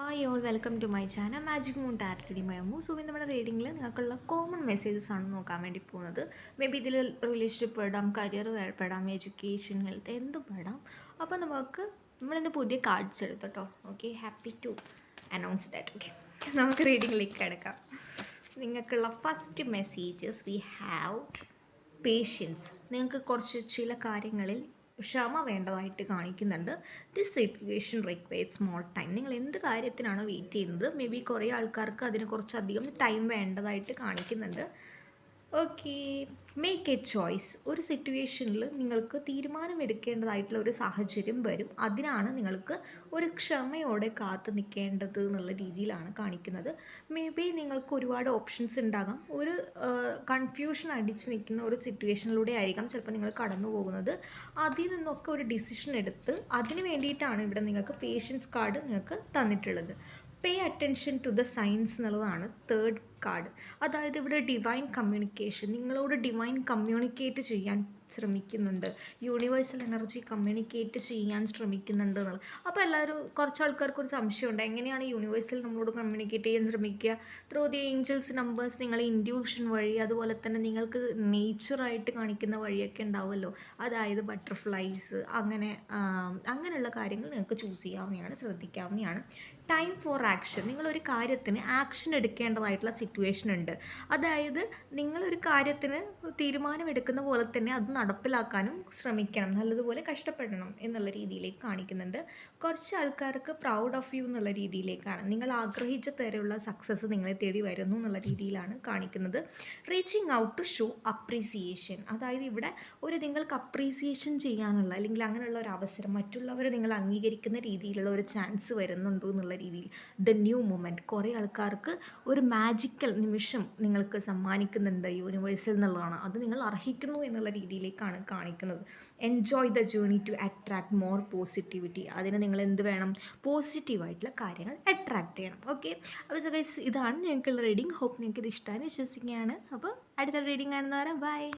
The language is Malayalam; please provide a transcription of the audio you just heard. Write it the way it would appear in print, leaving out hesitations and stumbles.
Hi all welcome to my channel magic moon tarot reading by Ammu. So ഇന്ന് നമ്മുടെ റീഡിങ്ങിൽ നിങ്ങൾക്കുള്ള കോമൺ മെസ്സേജസ് ആണ് നോക്കാൻ വേണ്ടി പോകുന്നത്. മേ ബി ഇതിൽ റിലേഷൻഷിപ്പ് പെടാം, കരിയർ പെടാം, എഡ്യൂക്കേഷൻ, ഹെൽത്ത് എന്തും പെടാം. അപ്പോൾ നമ്മളിന്ന് പുതിയ കാർഡ്സ് എടുത്തോട്ടോ. Okay, happy to announce that. Okay, നമുക്ക് റീഡിങ്ങിലേക്ക് കിടക്കാം. നിങ്ങൾക്കുള്ള first messages we have patience. നിങ്ങൾക്ക് കുറച്ച് ചില കാര്യങ്ങളിൽ ക്ഷമ വേണ്ടതായിട്ട് കാണിക്കുന്നുണ്ട്. This situation requires more time. നിങ്ങൾ എന്ത് കാര്യത്തിനാണോ വെയിറ്റ് ചെയ്യുന്നത്, മേ ബി കുറേ ആൾക്കാർക്ക് അതിന് കുറച്ചധികം ടൈം വേണ്ടതായിട്ട് കാണിക്കുന്നുണ്ട്. Okay, make a choice. ഒരു സിറ്റുവേഷനിൽ നിങ്ങൾക്ക് തീരുമാനമെടുക്കേണ്ടതായിട്ടുള്ള ഒരു സാഹചര്യം വരും. അതിനാണ് നിങ്ങൾക്ക് ഒരു ക്ഷമയോടെ കാത്തു നിൽക്കേണ്ടത് എന്നുള്ള രീതിയിലാണ് കാണിക്കുന്നത്. മേ ബി നിങ്ങൾക്ക് ഒരുപാട് ഓപ്ഷൻസ് ഉണ്ടാകാം. ഒരു കൺഫ്യൂഷൻ അടിച്ച് നിൽക്കുന്ന ഒരു സിറ്റുവേഷനിലൂടെ ആയിരിക്കാം ചിലപ്പോൾ നിങ്ങൾ കടന്നു പോകുന്നത്. അതിൽ നിന്നൊക്കെ ഒരു ഡിസിഷൻ എടുത്ത് അതിന് വേണ്ടിയിട്ടാണ് ഇവിടെ നിങ്ങൾക്ക് പേഷ്യൻസ് കാർഡ് നിങ്ങൾക്ക് തന്നിട്ടുള്ളത്. Pay attention to the signs എന്നുള്ളതാണ് തേർഡ് കാർഡ്. അതായത് ഇവിടെ ഡിവൈൻ കമ്മ്യൂണിക്കേഷൻ, നിങ്ങളോട് ഡിവൈൻ കമ്മ്യൂണിക്കേറ്റ് ചെയ്യാൻ ശ്രമിക്കുന്നുണ്ട്, യൂണിവേഴ്സൽ എനർജി കമ്മ്യൂണിക്കേറ്റ് ചെയ്യാൻ ശ്രമിക്കുന്നുണ്ട് എന്നുള്ളത്. അപ്പോൾ കുറച്ച് ആൾക്കാർക്ക് ഒരു സംശയമുണ്ട്, എങ്ങനെയാണ് യൂണിവേഴ്സൽ നമ്മളോട് കമ്മ്യൂണിക്കേറ്റ് ചെയ്യാൻ ശ്രമിക്കുക? ത്രൂ ദി ഏഞ്ചൽസ് നമ്പേഴ്സ്, നിങ്ങളെ ഇൻഡ്യൂഷൻ വഴി, അതുപോലെ തന്നെ നിങ്ങൾക്ക് നേച്ചറായിട്ട് കാണിക്കുന്ന വഴിയൊക്കെ ഉണ്ടാവുമല്ലോ. അതായത് ബട്ടർഫ്ലൈസ്, അങ്ങനെയുള്ള കാര്യങ്ങൾ നിങ്ങൾക്ക് ചൂസ് ചെയ്യാവുന്നതാണ്, ശ്രദ്ധിക്കാവുന്നതാണ്. Time for action. നിങ്ങളൊരു കാര്യത്തിന് ആക്ഷൻ എടുക്കേണ്ടതായിട്ടുള്ള സിറ്റുവേഷൻ ഉണ്ട്. അതായത് നിങ്ങളൊരു കാര്യത്തിന് തീരുമാനമെടുക്കുന്ന പോലെ തന്നെ അത് നടപ്പിലാക്കാനും ശ്രമിക്കണം, നല്ലതുപോലെ കഷ്ടപ്പെടണം എന്നുള്ള രീതിയിലേക്ക് കാണിക്കുന്നുണ്ട്. കുറച്ച് ആൾക്കാർക്ക് പ്രൗഡ് ഓഫ് യു എന്നുള്ള രീതിയിലേക്കാണ്, നിങ്ങൾ ആഗ്രഹിച്ച തരമുള്ള സക്സസ് നിങ്ങളെ തേടി വരുന്നു എന്നുള്ള രീതിയിലാണ് കാണിക്കുന്നത്. Reaching out to show appreciation. അതായത് ഇവിടെ നിങ്ങൾക്ക് അപ്രീസിയേഷൻ ചെയ്യാനുള്ള, അല്ലെങ്കിൽ അങ്ങനെയുള്ള ഒരു അവസരം, മറ്റുള്ളവരെ നിങ്ങൾ അംഗീകരിക്കുന്ന രീതിയിലുള്ള ഒരു ചാൻസ് വരുന്നുണ്ടോ എന്നുള്ള രീതിയിൽ. The new moment. കുറേ ആൾക്കാർക്ക് ഒരു മാജിക്കൽ നിമിഷം നിങ്ങൾക്ക് സമ്മാനിക്കുന്നുണ്ട് യൂണിവേഴ്സൽ എന്നുള്ളതാണ്. അത് നിങ്ങൾ അർഹിക്കുന്നു എന്നുള്ള രീതിയിലേക്കാണ് കാണിക്കുന്നത്. Enjoy the journey to attract more positivity. അതിന് നിങ്ങൾ എന്ത് വേണം? പോസിറ്റീവായിട്ടുള്ള കാര്യങ്ങൾ അട്രാക്ട് ചെയ്യണം. ഓക്കെ, അപ്പോൾ സോ ഗൈസ്, ഇതാണ് ഞങ്ങൾക്കുള്ള റീഡിങ്. ഹോപ്പ് നിങ്ങൾക്ക് ഇത് ഇഷ്ടമാണ് വിശ്വസിക്കുകയാണ്. അപ്പോൾ അടുത്ത റീഡിങ് കാണുന്നവരെ ബൈ.